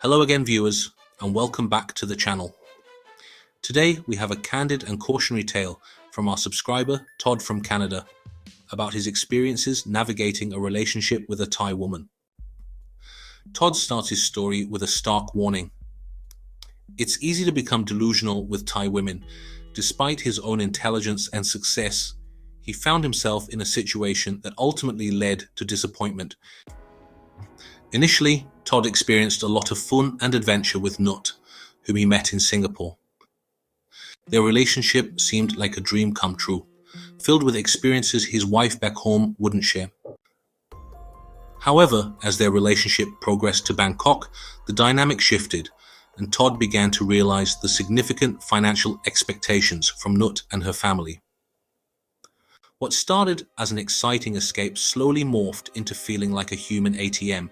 Hello again, viewers, and welcome back to the channel. Today we have a candid and cautionary tale from our subscriber Todd from Canada about his experiences navigating a relationship with a Thai woman. Todd starts his story with a stark warning. It's easy to become delusional with Thai women. Despite his own intelligence and success, he found himself in a situation that ultimately led to disappointment. Initially, Todd experienced a lot of fun and adventure with Nut, whom he met in Singapore. Their relationship seemed like a dream come true, filled with experiences his wife back home wouldn't share. However, as their relationship progressed to Bangkok, the dynamic shifted, and Todd began to realize the significant financial expectations from Nut and her family. What started as an exciting escape slowly morphed into feeling like a human ATM,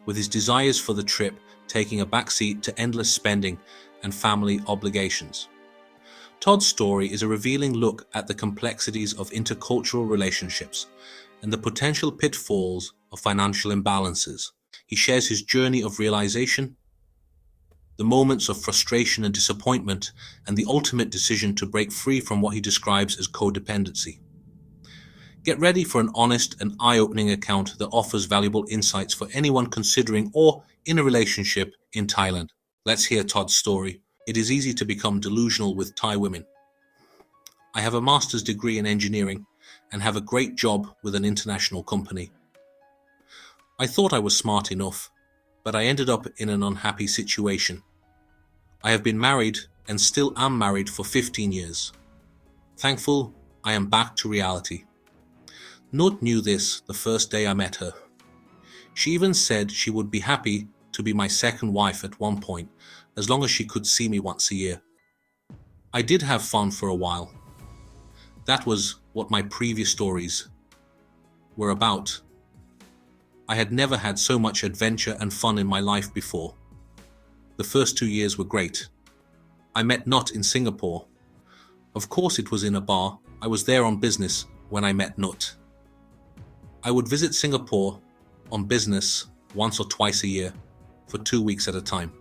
with his desires for the trip taking a backseat to endless spending and family obligations. Todd's story is a revealing look at the complexities of intercultural relationships and the potential pitfalls of financial imbalances. He shares his journey of realization, the moments of frustration and disappointment, and the ultimate decision to break free from what he describes as codependency. Get ready for an honest and eye-opening account that offers valuable insights for anyone considering or in a relationship in Thailand. Let's hear Todd's story. It is easy to become delusional with Thai women. I have a master's degree in engineering and have a great job with an international company. I thought I was smart enough, but I ended up in an unhappy situation. I have been married and still am married for 15 years. Thankful I am back to reality. Nut knew this the first day I met her. She even said she would be happy to be my second wife at one point, as long as she could see me once a year. I did have fun for a while. That was what my previous stories were about. I had never had so much adventure and fun in my life before. The first 2 years were great. I met Nut in Singapore. Of course it was in a bar. I was there on business when I met Nut. I would visit Singapore on business once or twice a year for 2 weeks at a time.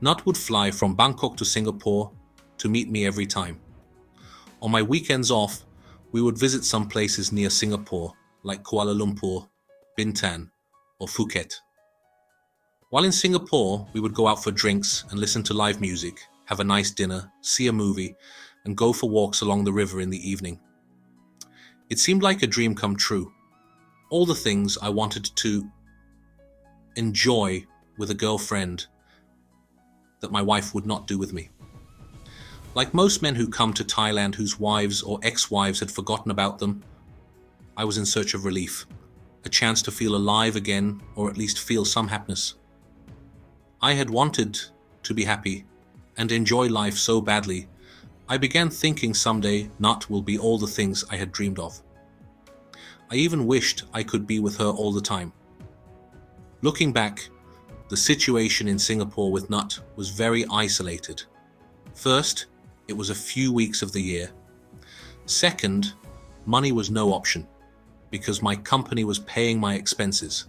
Nut would fly from Bangkok to Singapore to meet me every time. On my weekends off, we would visit some places near Singapore like Kuala Lumpur, Bintan, or Phuket. While in Singapore, we would go out for drinks and listen to live music, have a nice dinner, see a movie, and go for walks along the river in the evening. It seemed like a dream come true. All the things I wanted to enjoy with a girlfriend that my wife would not do with me. Like most men who come to Thailand whose wives or ex-wives had forgotten about them, I was in search of relief, a chance to feel alive again, or at least feel some happiness. I had wanted to be happy and enjoy life so badly, I began thinking someday Nut will be all the things I had dreamed of. I even wished I could be with her all the time. Looking back, the situation in Singapore with Nut was very isolated. First, it was a few weeks of the year. Second, money was no option because my company was paying my expenses.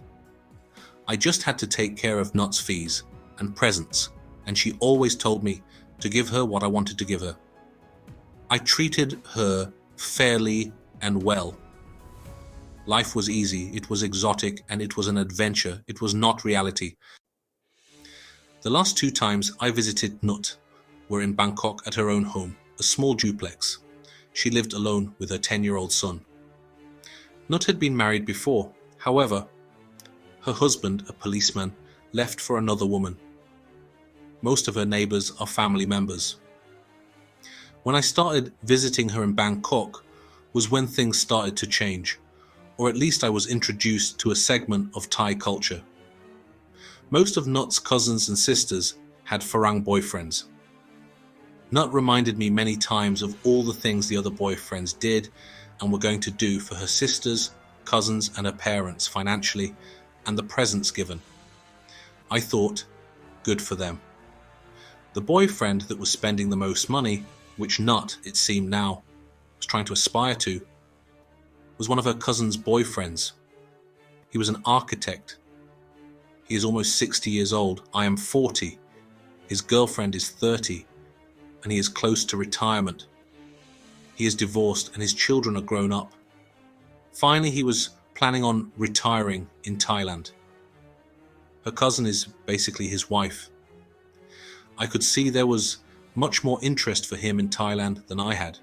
I just had to take care of Nut's fees and presents, and she always told me to give her what I wanted to give her. I treated her fairly and well. Life was easy, it was exotic, and it was an adventure. It was not reality. The last 2 times I visited Nut were in Bangkok at her own home, a small duplex. She lived alone with her 10-year-old son. Nut had been married before. However, her husband, a policeman, left for another woman. Most of her neighbors are family members. When I started visiting her in Bangkok was when things started to change, or at least I was introduced to a segment of Thai culture. Most of Nut's cousins and sisters had Farang boyfriends. Nut reminded me many times of all the things the other boyfriends did and were going to do for her sisters, cousins, and her parents financially, and the presents given. I thought, good for them. The boyfriend that was spending the most money, which Nut, it seemed now, was trying to aspire to, was one of her cousin's boyfriends. He was an architect. He is almost 60 years old. I am 40. His girlfriend is 30, and he is close to retirement. He is divorced, and his children are grown up. Finally, he was planning on retiring in Thailand. Her cousin is basically his wife. I could see there was much more interest for him in Thailand than I had.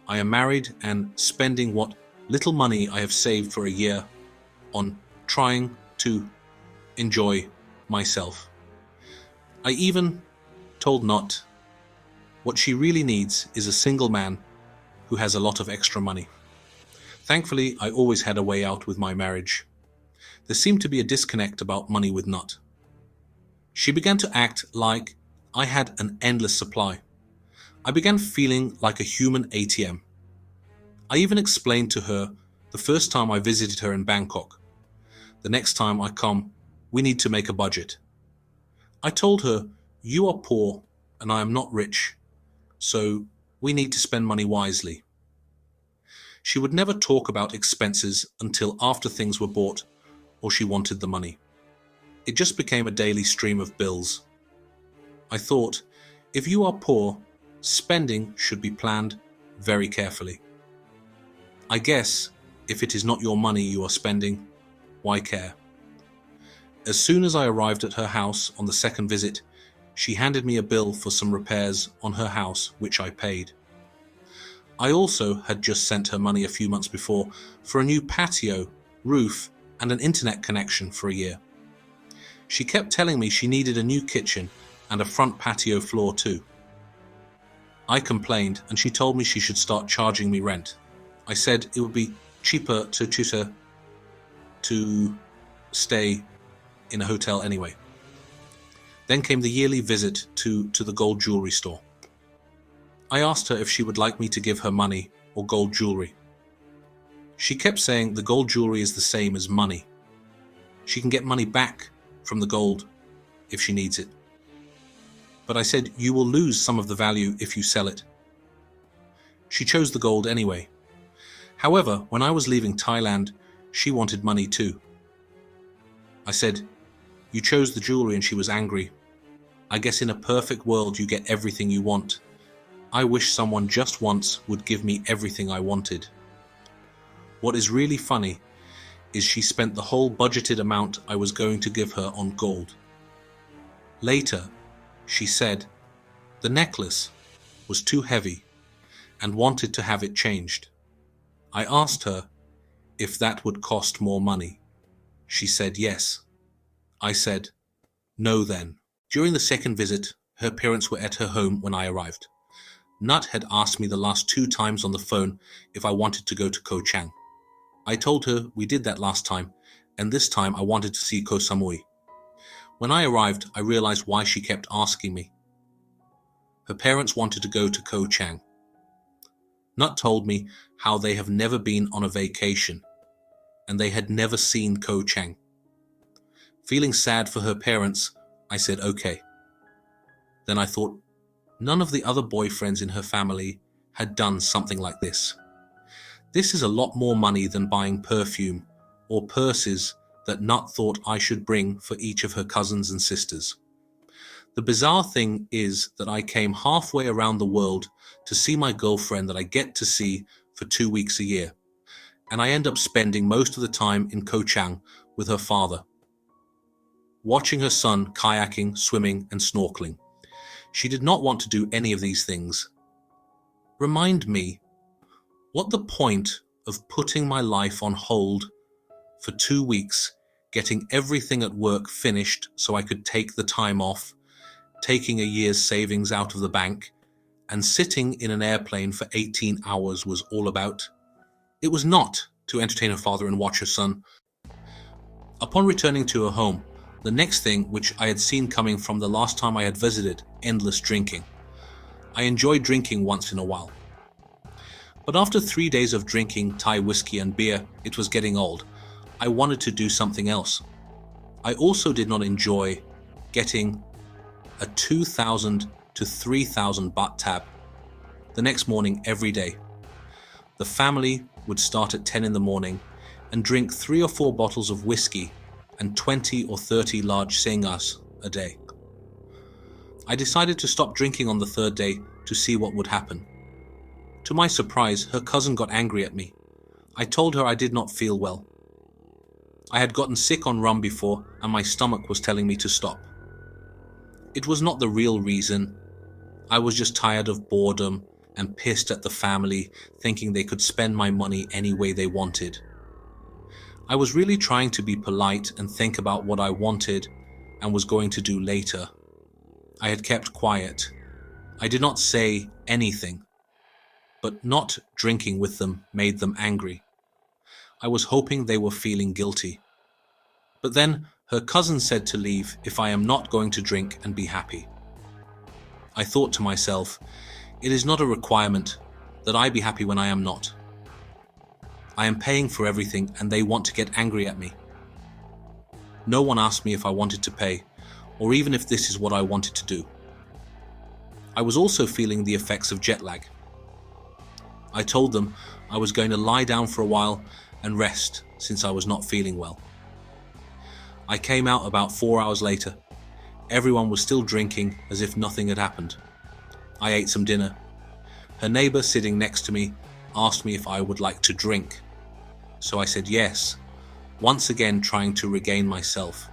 I am married and spending what little money I have saved for a year on trying to enjoy myself. I even told Not what she really needs is a single man who has a lot of extra money. Thankfully, I always had a way out with my marriage. There seemed to be a disconnect about money with Not. She began to act like I had an endless supply. I began feeling like a human ATM. I even explained to her the first time I visited her in Bangkok. The next time I come, we need to make a budget. I told her, you are poor and I am not rich, so we need to spend money wisely. She would never talk about expenses until after things were bought or she wanted the money. It just became a daily stream of bills. I thought, if you are poor, spending should be planned very carefully. I guess if it is not your money you are spending, why care? As soon as I arrived at her house on the second visit, she handed me a bill for some repairs on her house, which I paid. I also had just sent her money a few months before for a new patio, roof, and an internet connection for a year. She kept telling me she needed a new kitchen and a front patio floor too. I complained and she told me she should start charging me rent. I said it would be cheaper to stay in a hotel anyway. Then came the yearly visit to the gold jewelry store. I asked her if she would like me to give her money or gold jewelry. She kept saying the gold jewelry is the same as money. She can get money back from the gold if she needs it. But I said, you will lose some of the value if you sell it. She chose the gold anyway. However, when I was leaving Thailand, she wanted money too. I said, you chose the jewelry, and she was angry. I guess in a perfect world you get everything you want. I wish someone just once would give me everything I wanted. What is really funny is she spent the whole budgeted amount I was going to give her on gold. Later, she said the necklace was too heavy and wanted to have it changed. I asked her if that would cost more money. She said yes. I said, no then. During the second visit, her parents were at her home when I arrived. Nut had asked me the last 2 times on the phone if I wanted to go to Koh Chang. I told her we did that last time, and this time I wanted to see Koh Samui. When I arrived, I realized why she kept asking me. Her parents wanted to go to Koh Chang. Nut told me how they have never been on a vacation, and they had never seen Koh Chang. Feeling sad for her parents, I said okay. Then I thought, none of the other boyfriends in her family had done something like this. This is a lot more money than buying perfume or purses that Nut thought I should bring for each of her cousins and sisters. The bizarre thing is that I came halfway around the world to see my girlfriend that I get to see for 2 weeks a year, and I end up spending most of the time in Koh Chang with her father, watching her son kayaking, swimming, and snorkeling. She did not want to do any of these things. Remind me, what the point of putting my life on hold for 2 weeks, getting everything at work finished so I could take the time off, taking a year's savings out of the bank, and sitting in an airplane for 18 hours was all about? It was not to entertain her father and watch her son. Upon returning to her home, the next thing which I had seen coming from the last time I had visited, endless drinking. I enjoy drinking once in a while. But after 3 days of drinking Thai whiskey and beer, it was getting old. I wanted to do something else. I also did not enjoy getting a 2,000 to 3,000 baht tab the next morning every day. The family would start at 10 in the morning and drink 3 or 4 bottles of whiskey and 20 or 30 large sengas a day. I decided to stop drinking on the third day to see what would happen. To my surprise, her cousin got angry at me. I told her I did not feel well. I had gotten sick on rum before and my stomach was telling me to stop. It was not the real reason. I was just tired of boredom and pissed at the family, thinking they could spend my money any way they wanted. I was really trying to be polite and think about what I wanted and was going to do later. I had kept quiet. I did not say anything, but not drinking with them made them angry. I was hoping they were feeling guilty. But then her cousin said to leave if I am not going to drink and be happy. I thought to myself, it is not a requirement that I be happy when I am not. I am paying for everything and they want to get angry at me. No one asked me if I wanted to pay, or even if this is what I wanted to do. I was also feeling the effects of jet lag. I told them I was going to lie down for a while and rest since I was not feeling well. I came out about 4 hours later. Everyone was still drinking as if nothing had happened. I ate some dinner. Her neighbor sitting next to me asked me if I would like to drink. So I said yes, once again trying to regain myself.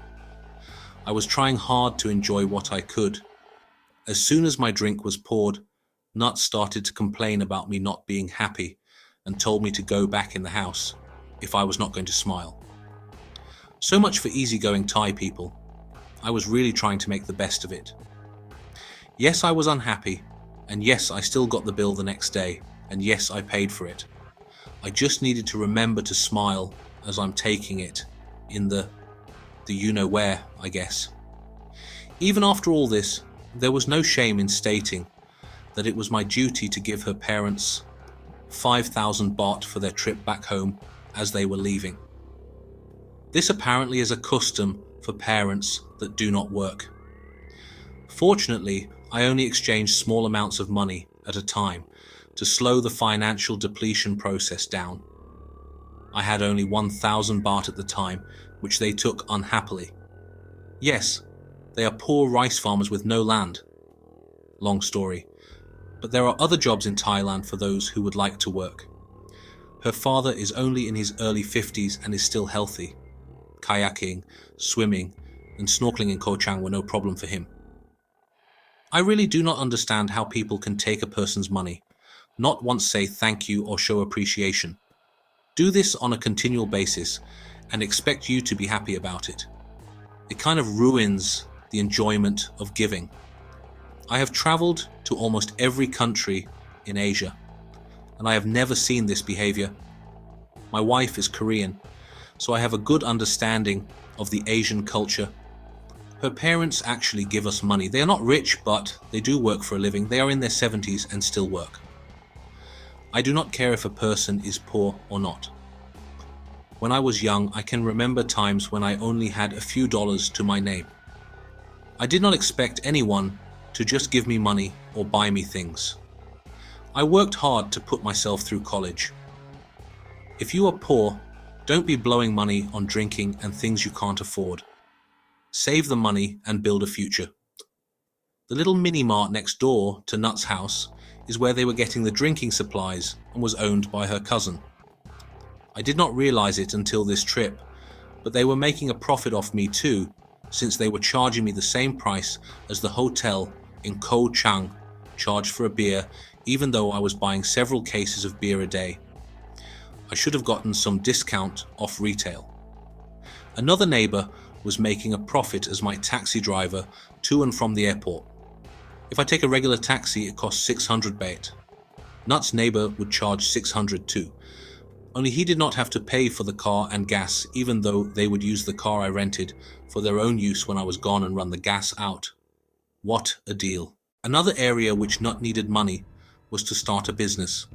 I was trying hard to enjoy what I could. As soon as my drink was poured, Nut started to complain about me not being happy and told me to go back in the house if I was not going to smile. So much for easygoing Thai people. I was really trying to make the best of it. Yes, I was unhappy, and yes, I still got the bill the next day, and yes, I paid for it. I just needed to remember to smile as I'm taking it in the you-know-where, I guess. Even after all this, there was no shame in stating that it was my duty to give her parents 5,000 baht for their trip back home as they were leaving. This apparently is a custom for parents that do not work. Fortunately, I only exchanged small amounts of money at a time to slow the financial depletion process down. I had only 1,000 baht at the time, which they took unhappily. Yes, they are poor rice farmers with no land. Long story. But there are other jobs in Thailand for those who would like to work. Her father is only in his early 50s and is still healthy. Kayaking, swimming, and snorkeling in Koh Chang were no problem for him. I really do not understand how people can take a person's money, not once say thank you or show appreciation. Do this on a continual basis and expect you to be happy about it. It kind of ruins the enjoyment of giving. I have traveled to almost every country in Asia, and I have never seen this behavior. My wife is Korean, so I have a good understanding of the Asian culture. Her parents actually give us money. They are not rich, but they do work for a living. They are in their 70s and still work. I do not care if a person is poor or not. When I was young, I can remember times when I only had a few dollars to my name. I did not expect anyone to just give me money or buy me things. I worked hard to put myself through college. If you are poor, don't be blowing money on drinking and things you can't afford. Save the money and build a future. The little mini-mart next door to Nut's house is where they were getting the drinking supplies and was owned by her cousin. I did not realize it until this trip, but they were making a profit off me too, since they were charging me the same price as the hotel in Koh Chang charged for a beer, even though I was buying several cases of beer a day. I should have gotten some discount off retail. Another neighbor was making a profit as my taxi driver to and from the airport. If I take a regular taxi, it costs 600 baht. Nut's neighbor would charge 600 too. Only he did not have to pay for the car and gas, even though they would use the car I rented for their own use when I was gone and run the gas out. What a deal. Another area which Nut needed money was to start a business.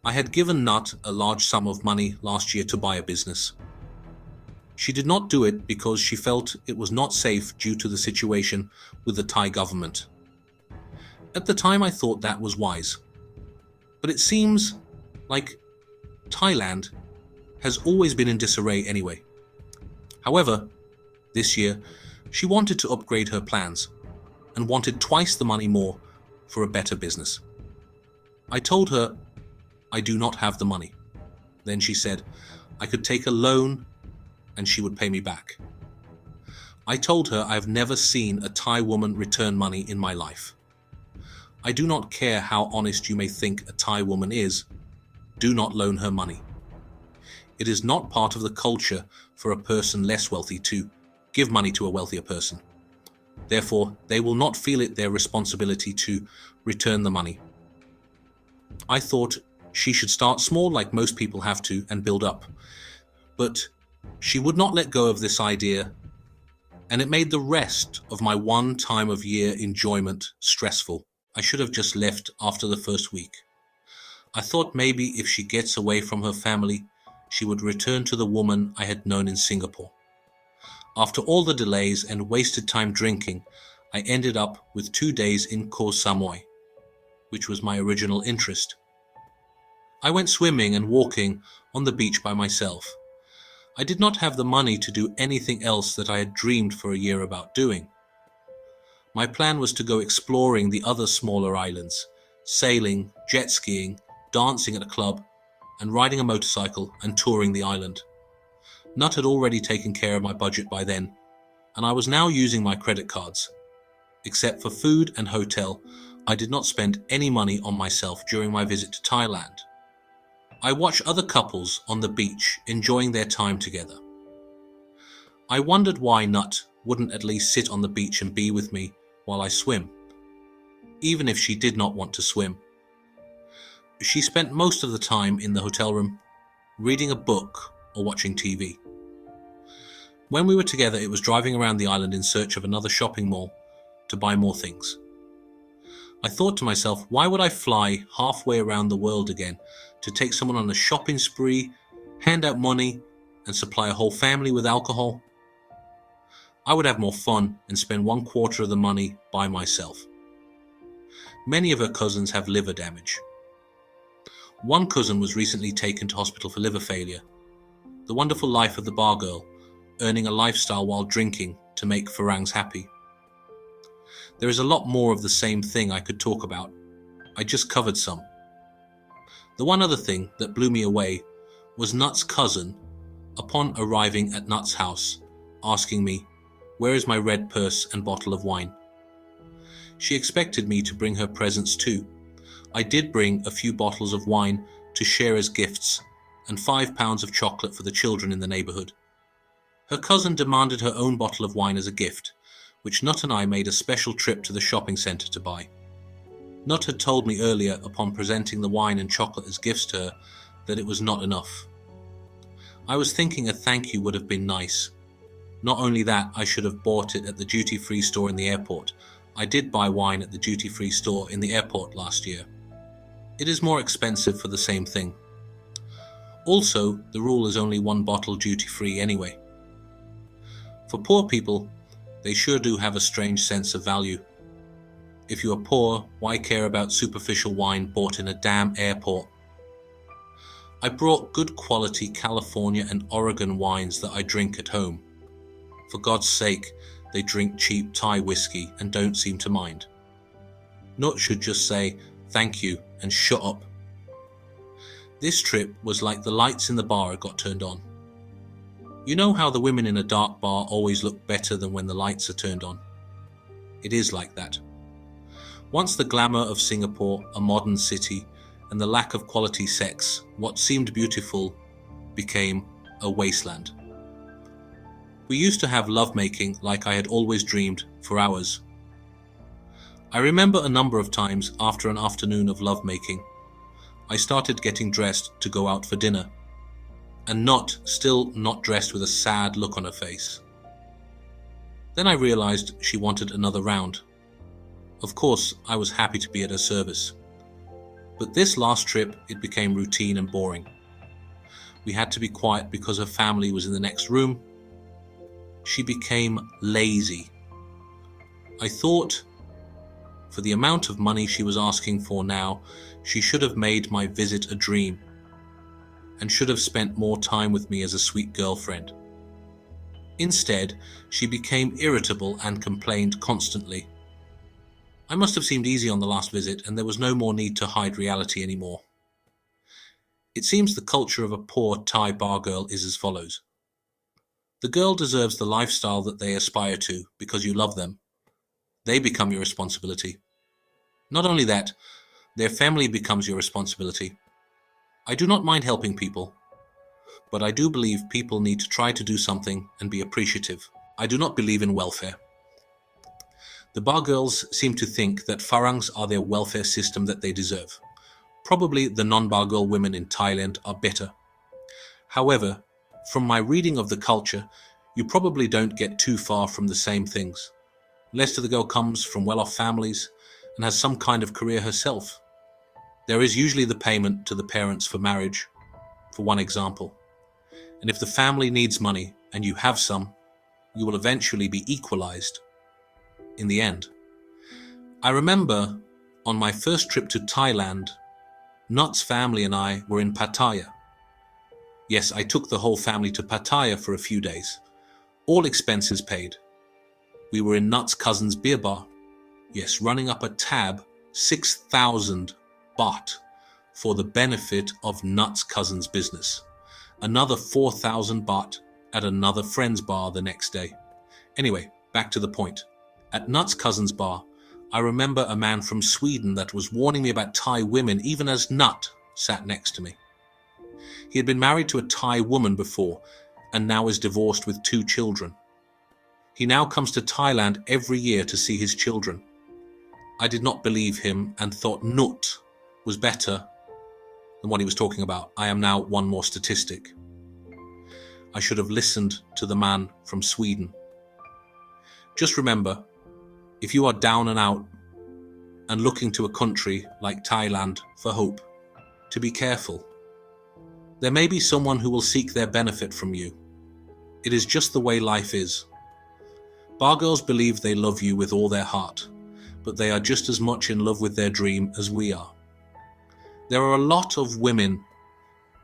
I had given Nut a large sum of money last year to buy a business. She did not do it because she felt it was not safe due to the situation with the Thai government. At the time I thought that was wise. But it seems like Thailand has always been in disarray anyway. However, This year, she wanted to upgrade her plans and wanted twice the money more for a better business. I told her I do not have the money. Then she said I could take a loan and she would pay me back. I told her I have never seen a Thai woman return money in my life. I do not care how honest you may think a Thai woman is, do not loan her money. It is not part of the culture for a person less wealthy to give money to a wealthier person. Therefore, they will not feel it their responsibility to return the money. I thought she should start small like most people have to and build up. But she would not let go of this idea, and it made the rest of my one time of year enjoyment stressful. I should have just left after the first week. I thought maybe if she gets away from her family, she would return to the woman I had known in Singapore. After all the delays and wasted time drinking, I ended up with 2 days in Koh Samui, which was my original interest. I went swimming and walking on the beach by myself. I did not have the money to do anything else that I had dreamed for a year about doing. My plan was to go exploring the other smaller islands, sailing, jet skiing, dancing at a club, and riding a motorcycle and touring the island. Nut had already taken care of my budget by then, and I was now using my credit cards. Except for food and hotel, I did not spend any money on myself during my visit to Thailand. I watched other couples on the beach enjoying their time together. I wondered why Nut wouldn't at least sit on the beach and be with me while I swim, even if she did not want to swim. She spent most of the time in the hotel room, reading a book or watching TV. When we were together, it was driving around the island in search of another shopping mall to buy more things. I thought to myself, why would I fly halfway around the world again to take someone on a shopping spree, hand out money, and supply a whole family with alcohol? I would have more fun and spend 1/4 of the money by myself. Many of her cousins have liver damage. One cousin was recently taken to hospital for liver failure. The wonderful life of the bar girl, earning a lifestyle while drinking to make Farangs happy. There is a lot more of the same thing I could talk about. I just covered some. The one other thing that blew me away was Nut's cousin, upon arriving at Nut's house, asking me, "Where is my red purse and bottle of wine?" She expected me to bring her presents too. I did bring a few bottles of wine to share as gifts and 5 pounds of chocolate for the children in the neighbourhood. Her cousin demanded her own bottle of wine as a gift, which Nut and I made a special trip to the shopping centre to buy. Nut had told me earlier, upon presenting the wine and chocolate as gifts to her, that it was not enough. I was thinking a thank you would have been nice. Not only that, I should have bought it at the duty-free store in the airport. I did buy wine at the duty-free store in the airport last year. It is more expensive for the same thing. Also, the rule is only 1 bottle duty-free anyway. For poor people, they sure do have a strange sense of value. If you are poor, why care about superficial wine bought in a damn airport? I brought good quality California and Oregon wines that I drink at home. For God's sake, they drink cheap Thai whiskey and don't seem to mind. Nut should just say thank you and shut up. This trip was like the lights in the bar got turned on. You know how the women in a dark bar always look better than when the lights are turned on? It is like that. Once the glamour of Singapore, a modern city, and the lack of quality sex, what seemed beautiful became a wasteland. We used to have lovemaking like I had always dreamed for hours. I remember a number of times after an afternoon of lovemaking, I started getting dressed to go out for dinner, and still not dressed with a sad look on her face. Then I realized she wanted another round. Of course, I was happy to be at her service. But this last trip, it became routine and boring. We had to be quiet because her family was in the next room. She became lazy. I thought, for the amount of money she was asking for now, she should have made my visit a dream, and should have spent more time with me as a sweet girlfriend. Instead, she became irritable and complained constantly. I must have seemed easy on the last visit, and there was no more need to hide reality anymore. It seems the culture of a poor Thai bar girl is as follows. The girl deserves the lifestyle that they aspire to because you love them. They become your responsibility. Not only that, their family becomes your responsibility. I do not mind helping people, but I do believe people need to try to do something and be appreciative. I do not believe in welfare. The bar girls seem to think that Farangs are their welfare system that they deserve. Probably the non-bar girl women in Thailand are better. However, from my reading of the culture, you probably don't get too far from the same things. Unless the girl comes from well-off families and has some kind of career herself. There is usually the payment to the parents for marriage, for one example. And if the family needs money and you have some, you will eventually be equalized in the end. I remember on my first trip to Thailand, Nut's family and I were in Pattaya. Yes, I took the whole family to Pattaya for a few days. All expenses paid. We were in Nut's cousin's beer bar. Yes, running up a tab, 6,000 baht for the benefit of Nut's cousin's business. Another 4,000 baht at another friend's bar the next day. Anyway, back to the point. At Nut's cousin's bar, I remember a man from Sweden that was warning me about Thai women even as Nut sat next to me. He had been married to a Thai woman before and now is divorced with 2 children. He now comes to Thailand every year to see his children. I did not believe him and thought Nut was better than what he was talking about. I am now one more statistic. I should have listened to the man from Sweden. Just remember, if you are down and out and looking to a country like Thailand for hope, to be careful. There may be someone who will seek their benefit from you. It is just the way life is. Bar girls believe they love you with all their heart, but they are just as much in love with their dream as we are. There are a lot of women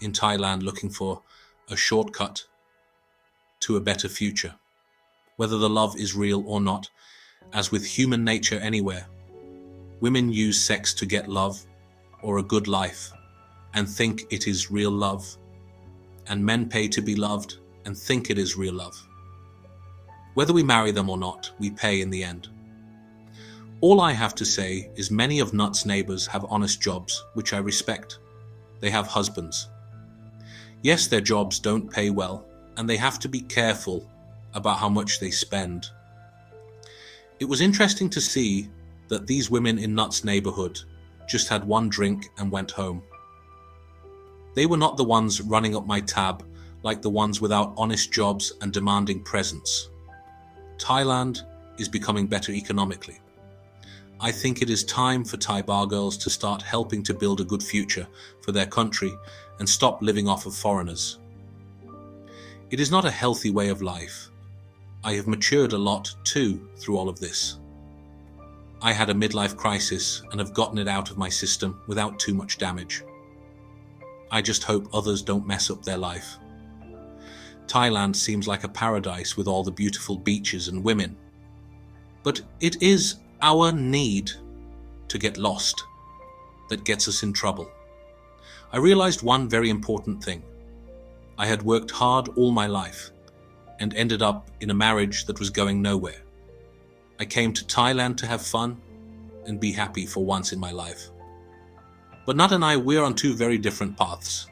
in Thailand looking for a shortcut to a better future, whether the love is real or not. As with human nature anywhere, women use sex to get love or a good life and think it is real love, and men pay to be loved and think it is real love. Whether we marry them or not, we pay in the end. All I have to say is many of Nut's neighbors have honest jobs, which I respect. They have husbands. Yes, their jobs don't pay well, and they have to be careful about how much they spend. It was interesting to see that these women in Nut's neighborhood just had one drink and went home. They were not the ones running up my tab like the ones without honest jobs and demanding presents. Thailand is becoming better economically. I think it is time for Thai bar girls to start helping to build a good future for their country and stop living off of foreigners. It is not a healthy way of life. I have matured a lot too through all of this. I had a midlife crisis and have gotten it out of my system without too much damage. I just hope others don't mess up their life. Thailand seems like a paradise with all the beautiful beaches and women. But it is our need to get lost that gets us in trouble. I realized one very important thing. I had worked hard all my life and ended up in a marriage that was going nowhere. I came to Thailand to have fun and be happy for once in my life. But Nat and I, we're on 2 very different paths.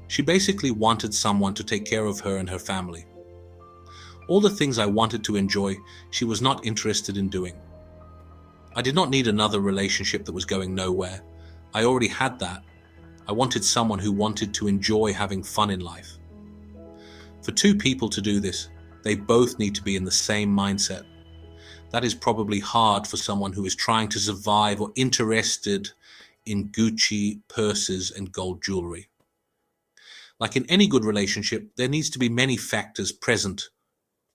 She basically wanted someone to take care of her and her family. All the things I wanted to enjoy, she was not interested in doing. I did not need another relationship that was going nowhere. I already had that. I wanted someone who wanted to enjoy having fun in life. For 2 people to do this, they both need to be in the same mindset. That is probably hard for someone who is trying to survive or interested in Gucci purses and gold jewelry. Like in any good relationship, there needs to be many factors present: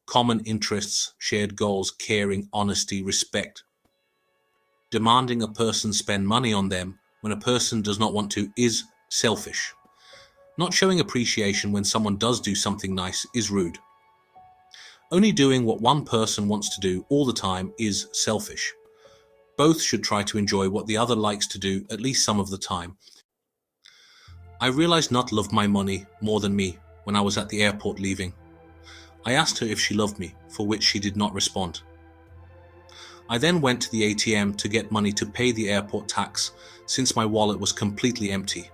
common interests, shared goals, caring, honesty, respect. Demanding a person spend money on them when a person does not want to is selfish. Not showing appreciation when someone does do something nice is rude. Only doing what one person wants to do all the time is selfish. Both should try to enjoy what the other likes to do at least some of the time. I realized Nut loved my money more than me when I was at the airport leaving. I asked her if she loved me, for which she did not respond. I then went to the ATM to get money to pay the airport tax since my wallet was completely empty.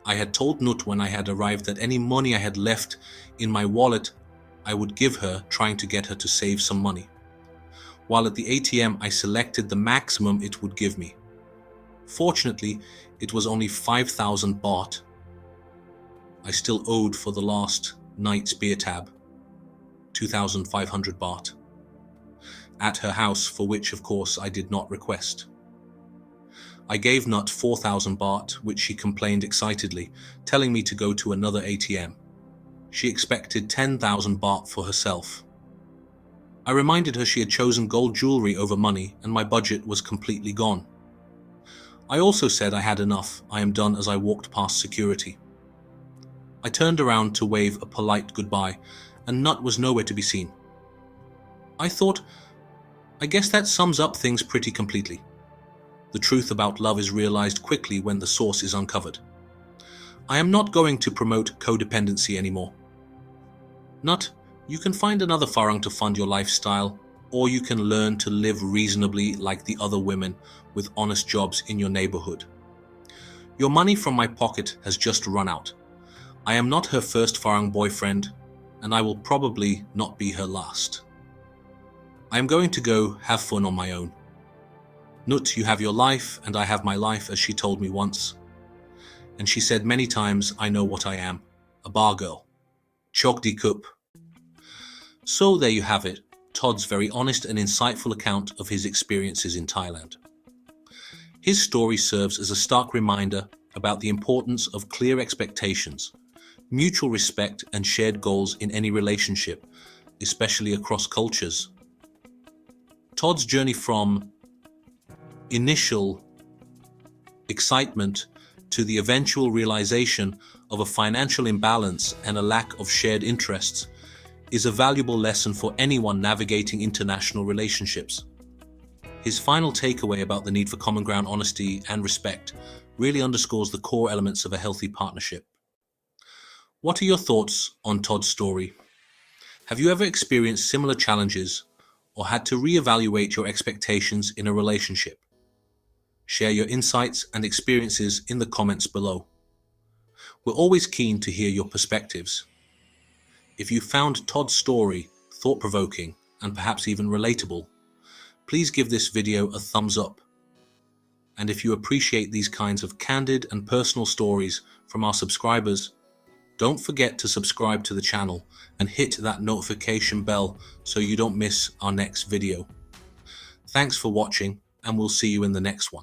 I had told Nut when I had arrived that any money I had left in my wallet I would give her, trying to get her to save some money. While at the ATM I selected the maximum it would give me. Fortunately, it was only 5,000 baht. I still owed for the last night's beer tab, 2,500 baht, at her house, for which of course I did not request. I gave Nut 4,000 baht, which she complained excitedly, telling me to go to another ATM. She expected 10,000 baht for herself. I reminded her she had chosen gold jewelry over money and my budget was completely gone. I also said I had enough, I am done, as I walked past security. I turned around to wave a polite goodbye and Nut was nowhere to be seen. I thought, I guess that sums up things pretty completely. The truth about love is realized quickly when the source is uncovered. I am not going to promote codependency anymore. Nut, you can find another farang to fund your lifestyle, or you can learn to live reasonably like the other women with honest jobs in your neighborhood. Your money from my pocket has just run out. I am not her first farang boyfriend, and I will probably not be her last. I am going to go have fun on my own. Nut, you have your life, and I have my life, as she told me once. And she said many times, I know what I am, a bar girl. Chok di kup. So there you have it, Todd's very honest and insightful account of his experiences in Thailand. His story serves as a stark reminder about the importance of clear expectations, mutual respect and shared goals in any relationship, especially across cultures. Todd's journey from initial excitement to the eventual realization of a financial imbalance and a lack of shared interests is a valuable lesson for anyone navigating international relationships. His final takeaway about the need for common ground, honesty, and respect really underscores the core elements of a healthy partnership. What are your thoughts on Todd's story? Have you ever experienced similar challenges or had to reevaluate your expectations in a relationship? Share your insights and experiences in the comments below. We're always keen to hear your perspectives. If you found Todd's story thought-provoking and perhaps even relatable, please give this video a thumbs up. And if you appreciate these kinds of candid and personal stories from our subscribers, don't forget to subscribe to the channel and hit that notification bell so you don't miss our next video. Thanks for watching, and we'll see you in the next one.